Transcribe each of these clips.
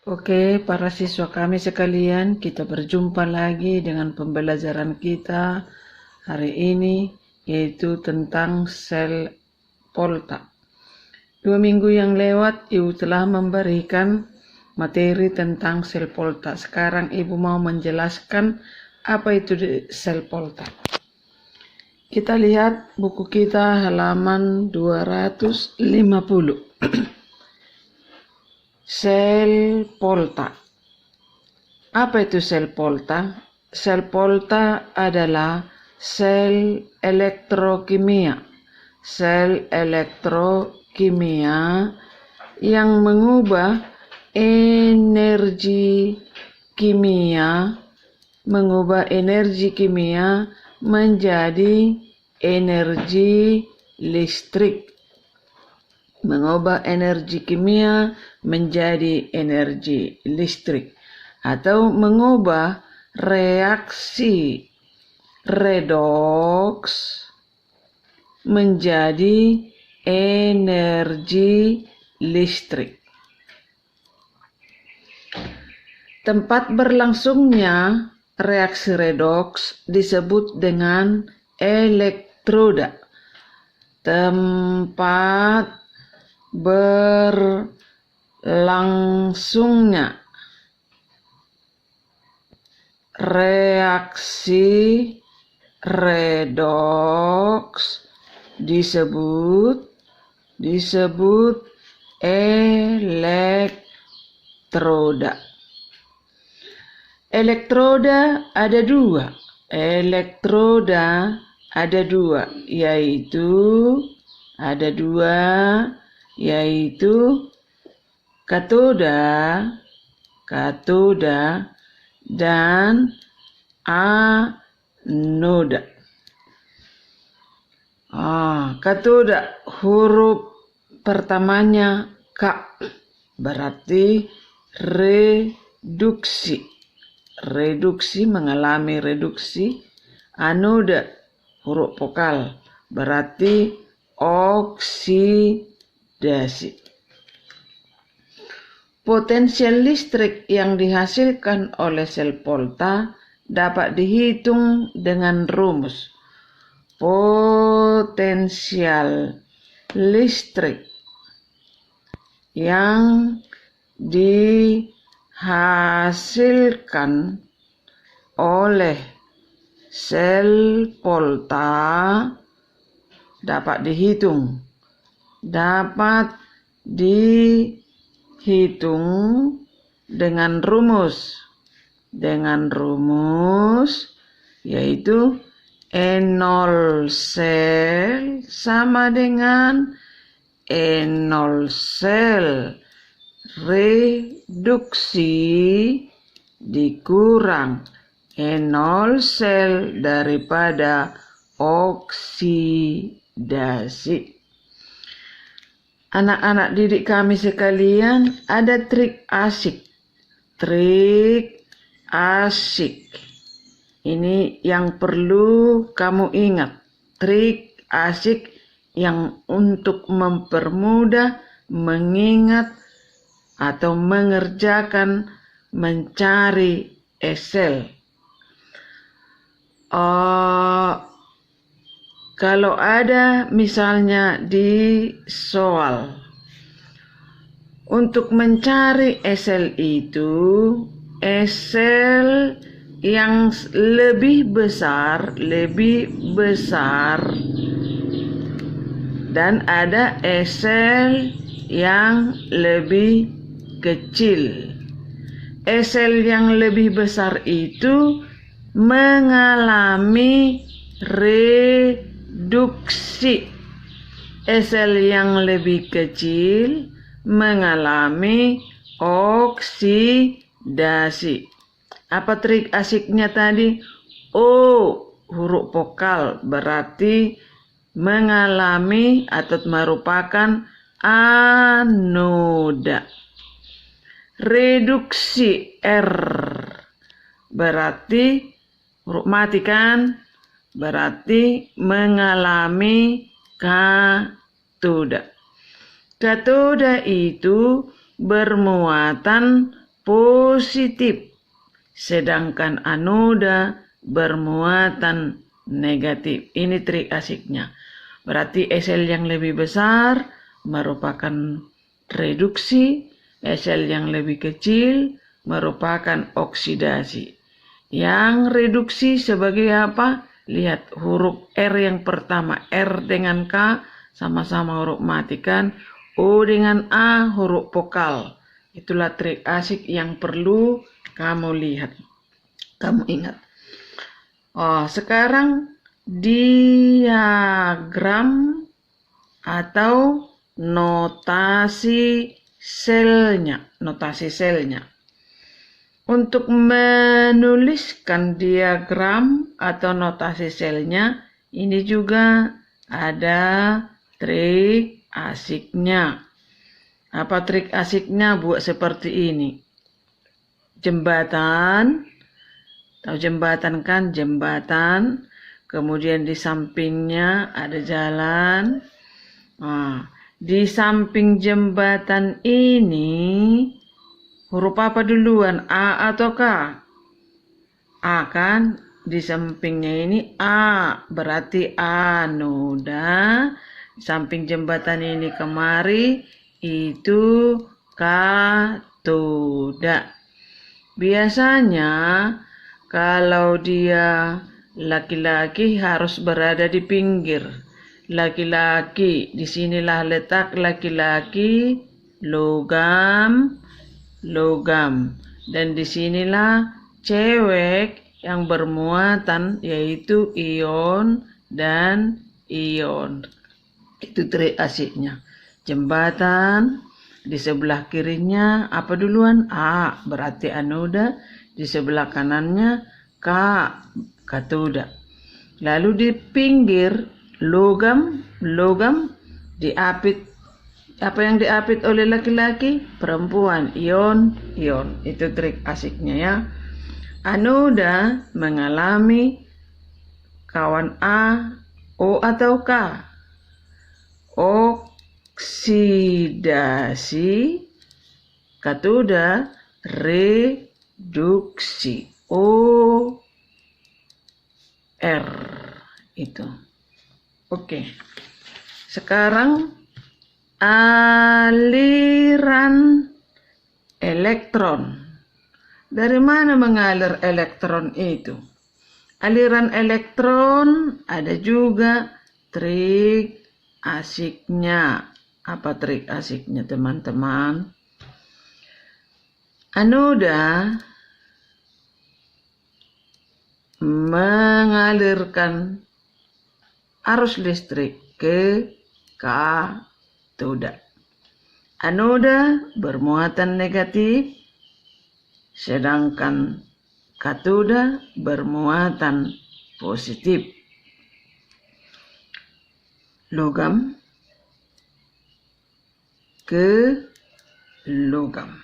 Oke, para siswa kami sekalian, kita berjumpa lagi dengan pembelajaran kita hari ini, yaitu tentang sel Polta. 2 minggu yang lewat, Ibu telah memberikan materi tentang sel Polta. Sekarang Ibu mau menjelaskan apa itu sel Polta. Kita lihat buku kita halaman 250. Sel Polta. Apa itu sel Polta? Sel Polta adalah sel elektrokimia. Sel elektrokimia yang mengubah energi kimia menjadi energi listrik. Mengubah energi kimia menjadi energi listrik, atau mengubah reaksi redoks menjadi energi listrik. Tempat berlangsungnya reaksi redoks disebut dengan elektroda. Tempat berlangsungnya reaksi redoks disebut elektroda. Elektroda ada dua, yaitu katoda dan anoda. Katoda huruf pertamanya K, berarti reduksi, mengalami reduksi. Anoda huruf vokal, berarti oksidasi. Potensial listrik yang dihasilkan oleh sel Polta dapat dihitung dengan rumus. Potensial listrik yang dihasilkan oleh sel Polta dapat dihitung dengan rumus yaitu E0 sel sama dengan E0 sel reduksi dikurang E0 sel daripada oksidasi. Anak-anak didik kami sekalian, ada trik asik. Ini yang perlu kamu ingat. Trik asik yang untuk mempermudah mengingat atau mengerjakan mencari sel. Kalau ada misalnya di soal, untuk mencari sel itu, sel yang lebih besar dan ada sel yang lebih kecil. Sel yang lebih besar itu mengalami reduksi. Sel yang lebih kecil mengalami oksidasi. Apa trik asiknya tadi? Huruf vokal, berarti mengalami atau merupakan anoda. Reduksi R, berarti huruf mati kan? Berarti mengalami katoda. Katoda itu bermuatan positif, sedangkan anoda bermuatan negatif. Ini trik asiknya. Berarti sel yang lebih besar merupakan reduksi, sel yang lebih kecil merupakan oksidasi. Yang reduksi sebagai apa? Lihat huruf R yang pertama, R dengan K sama-sama huruf mati kan? O dengan A huruf vokal. Itulah trik asik yang perlu kamu lihat, kamu ingat. Sekarang diagram atau notasi selnya. Untuk menuliskan diagram atau notasi selnya, ini juga ada trik asiknya. Apa trik asiknya? Buat seperti ini. Jembatan, tahu jembatan kan? Jembatan, kemudian di sampingnya ada jalan. Di samping jembatan ini huruf apa duluan? A atau K? A kan? Di sampingnya ini A, berarti anoda. Di samping jembatan ini kemari, itu katoda. Biasanya kalau dia laki-laki harus berada di pinggir. Laki-laki, disinilah letak laki-laki, logam. Dan disinilah cewek yang bermuatan, yaitu ion dan ion. Itu trik asiknya. Jembatan, di sebelah kirinya apa duluan? A, berarti anoda. Di sebelah kanannya K, katoda. Lalu di pinggir logam diapit. Apa yang diapit oleh laki-laki? Perempuan, ion. Itu trik asiknya ya. Anoda mengalami kawan A, O atau K. Oksidasi, katoda reduksi. O, R itu. Oke. Sekarang aliran elektron. Dari mana mengalir elektron itu? Aliran elektron ada juga trik asiknya. Apa trik asiknya, teman-teman? Anoda mengalirkan arus listrik ke katoda. Anoda bermuatan negatif, sedangkan katoda bermuatan positif. Logam ke logam.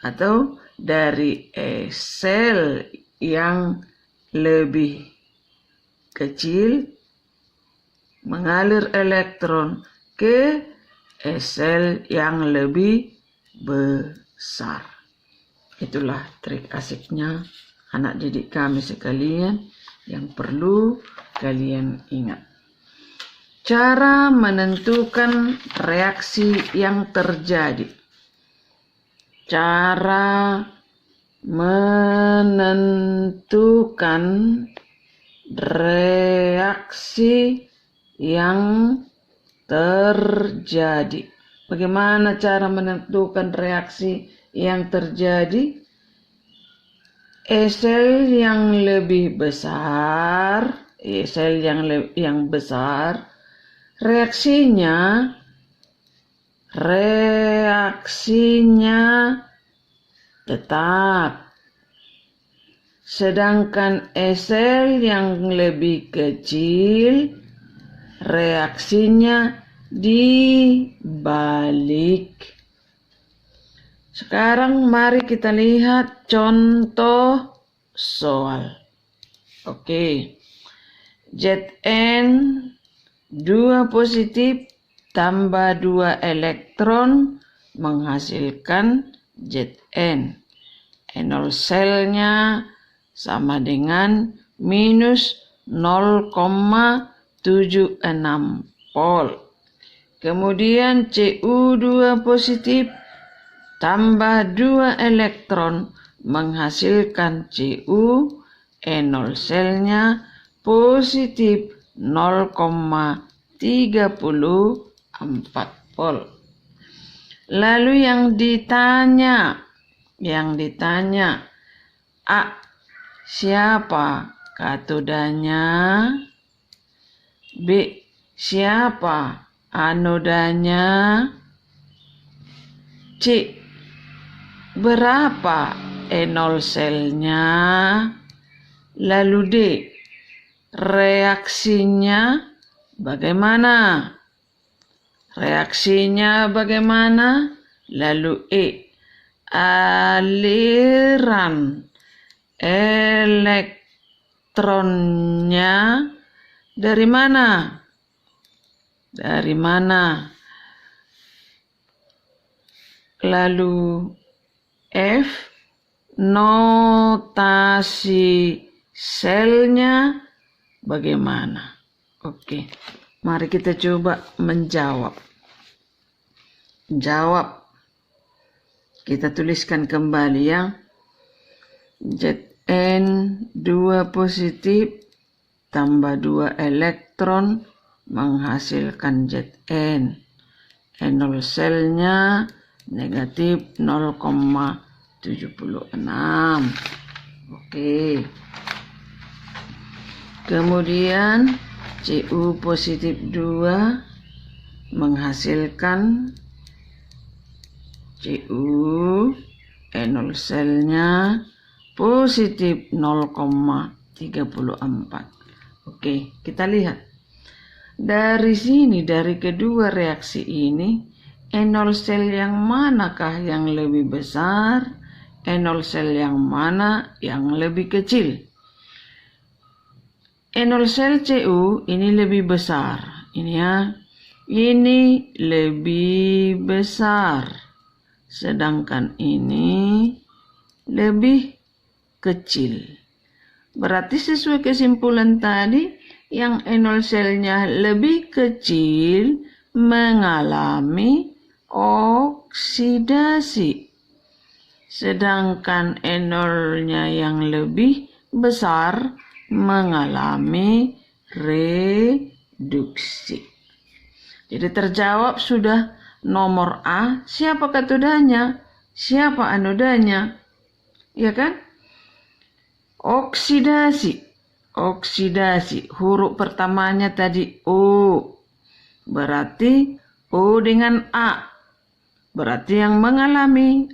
Atau dari sel yang lebih kecil mengalir elektron ke sel yang lebih besar. Itulah trik asiknya anak didik kami sekalian yang perlu kalian ingat. Cara menentukan reaksi yang terjadi. Cara menentukan reaksi yang terjadi. Bagaimana cara menentukan reaksi yang terjadi? Sel yang lebih besar, reaksinya tetap. Sedangkan sel yang lebih kecil, reaksinya dibalik. Sekarang mari kita lihat contoh soal. Oke. Zn 2 positif tambah 2 elektron menghasilkan Zn. E0 selnya sama dengan minus 0,76 volt. Kemudian Cu2 positif tambah 2 elektron menghasilkan Cu. E0 selnya positif 0,34 volt. Lalu yang ditanya A. Siapa katodanya? B. Siapa anodanya? C. Berapa E0 selnya? Lalu D. Reaksinya bagaimana? Lalu E. Aliran elektronnya dari mana? Lalu F. Notasi selnya bagaimana? Oke, mari kita coba menjawab. Kita tuliskan kembali ya. Zn2 positif tambah 2 elektron menghasilkan Zn. E0 selnya negatif 0,76. Oke. Kemudian Cu positif 2 menghasilkan Cu. E0 selnya positif 0,34. Oke, kita lihat. Dari sini, dari kedua reaksi ini, E0 sel yang manakah yang lebih besar? E0 sel yang mana yang lebih kecil? E0 sel Cu ini lebih besar. Ini ya. Ini lebih besar. Sedangkan ini lebih kecil. Berarti sesuai kesimpulan tadi, yang E0 selnya lebih kecil mengalami oksidasi. Sedangkan E0-nya yang lebih besar mengalami reduksi. Jadi terjawab sudah nomor A, siapa katodanya, siapa anodanya, ya kan? Oksidasi, huruf pertamanya tadi O, berarti O dengan A, berarti yang mengalami,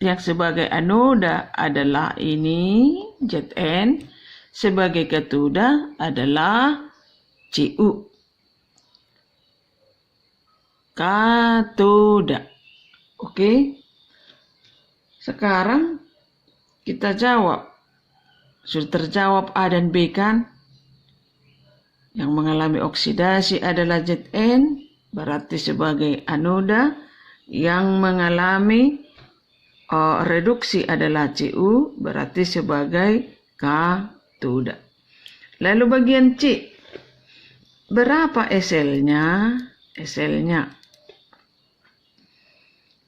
yang sebagai anoda adalah ini, Zn, sebagai katoda adalah Cu. Katoda. Oke. Sekarang kita jawab. Sudah terjawab A dan B kan? Yang mengalami oksidasi adalah Zn, berarti sebagai anoda. Yang mengalami reduksi adalah Cu, berarti sebagai katoda. Lalu bagian C. Berapa SL-nya?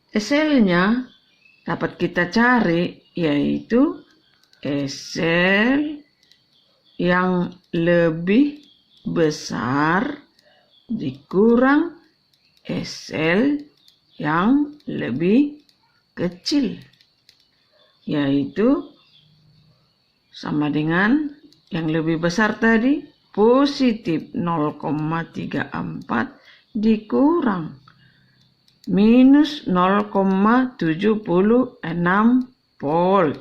SL-nya dapat kita cari, yaitu SL yang lebih besar dikurang SL yang lebih kecil, yaitu sama dengan yang lebih besar tadi, positif 0,34 dikurang minus 0,76 volt.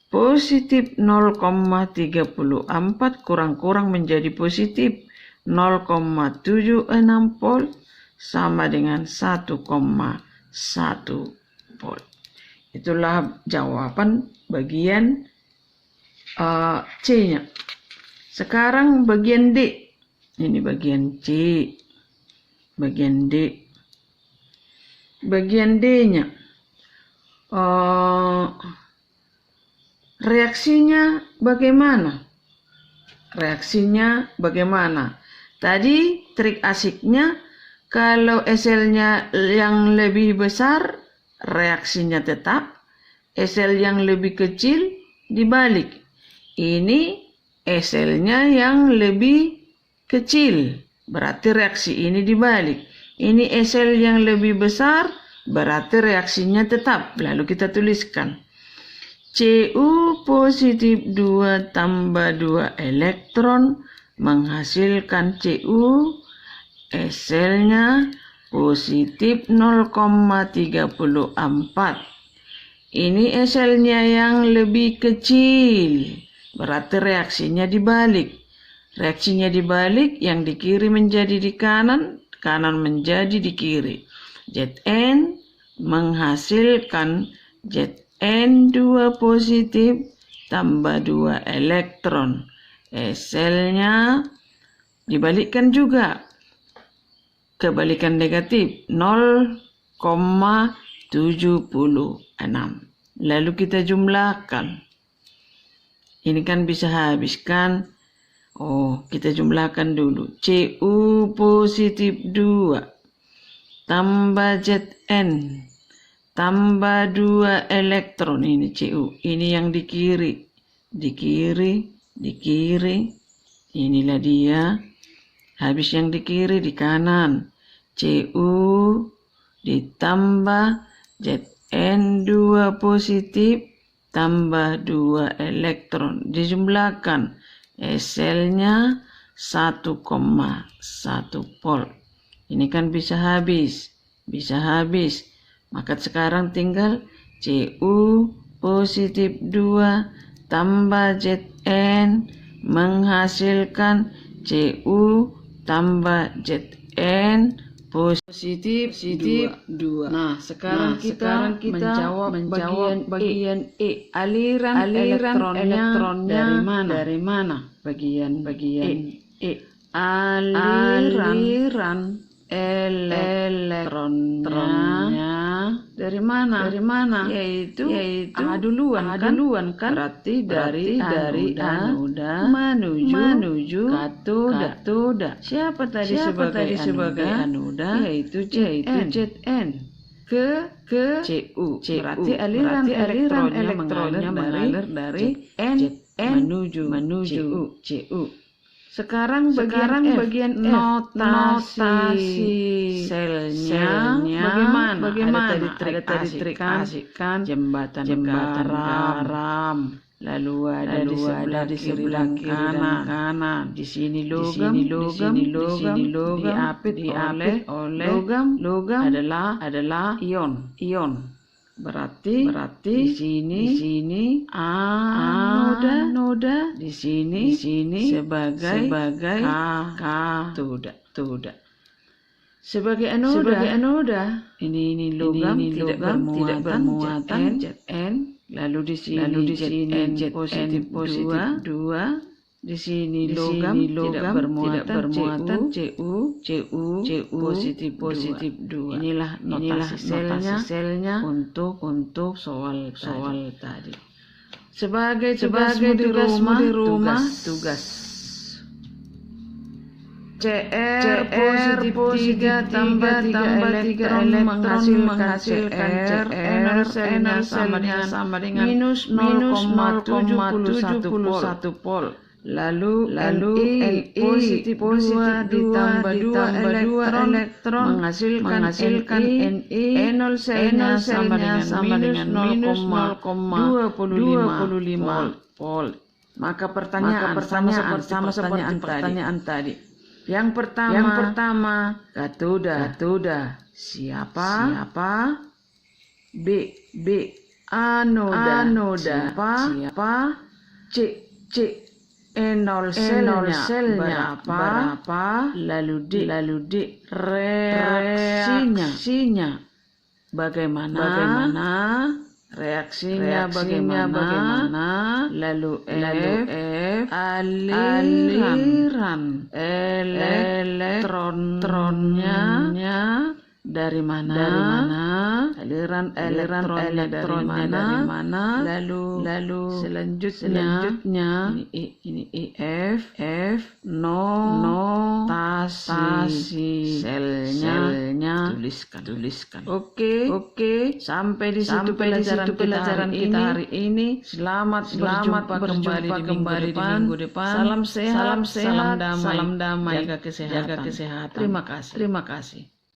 Positif 0,34 kurang-kurang menjadi positif 0,76 volt sama dengan 1,1 volt. Itulah jawaban bagian C-nya. Sekarang bagian D. Ini bagian C. Bagian D. Bagian D-nya. Reaksinya bagaimana? Tadi trik asiknya, kalau SL-nya yang lebih besar, reaksinya tetap. SL yang lebih kecil, dibalik. Ini SL-nya yang lebih kecil, berarti reaksi ini dibalik. Ini SL yang lebih besar, berarti reaksinya tetap. Lalu kita tuliskan. Cu positif 2 tambah 2 elektron menghasilkan Cu, SL-nya positif 0,34. Ini SL-nya yang lebih kecil, berarti reaksinya dibalik. Reaksinya dibalik, yang di kiri menjadi di kanan, kanan menjadi di kiri. Zn menghasilkan Zn2 positif tambah 2 elektron. SL-nya dibalikkan juga. Kebalikan negatif 0,76. Lalu kita jumlahkan. Ini kan bisa habis kan? Kita jumlahkan dulu. Cu positif 2 tambah Zn tambah 2 elektron. Ini Cu. Ini yang di kiri. Di kiri. Inilah dia. Habis yang di kiri, di kanan. Cu ditambah Zn2 positif tambah 2 elektron. Dijumlahkan. SL-nya 1,1 volt. Ini kan bisa habis. Maka sekarang tinggal Cu positif 2 tambah Zn menghasilkan Cu tambah Zn positif 2. Nah, sekarang kita menjawab bagian E. Aliran elektronnya dari mana? Bagian E. Aliran elektronnya dari mana? Yaitu A duluan kan? Berarti dari anoda menuju katoda. Siapa tadi sebagai anoda? Yaitu Zn. Ke Cu. Berarti aliran elektronnya mengalir dari N menuju Cu. Sekarang bagian notasi selnya bagaimana? Ada tadi trik asik kan? Jembatan garam. Lalu ada di sebelah kiri dan kanan. Di sini logam, diapit oleh logam adalah ion. Berarti di sini anoda, di sini sebagai katoda. Sebagai anoda, ini logam tidak bermuatan Zn. Lalu di sini Zn positif 2. Di sini logam tidak bermuatan Cu positif 2. Inilah notasi selnya untuk soal tadi. Sebagai tugasmu di rumah, tugas Cr positif 3 tambah 3 elektron menghasilkan Cr Cl sama dengan minus 0,71 volt. Lalu Ni positif 2 ditambah 2 elektron menghasilkan Ni N0 selnya sama dengan minus 0,25 volt. Maka pertanyaan sama seperti pertanyaan tadi. Yang pertama katoda. Siapa? B anoda. Siapa? C N0 selnya berapa? Lalu D reaksinya bagaimana? Reaksinya bagaimana? Lalu F aliran elektronnya dari mana, aliran elektronnya dari mana, lalu selanjutnya ini F, notasi selnya tuliskan. Oke, sampai di situ pelajaran kita hari ini. Selamat berjumpa kembali di minggu depan. Salam sehat, salam damai, jaga kesehatan. Terima kasih.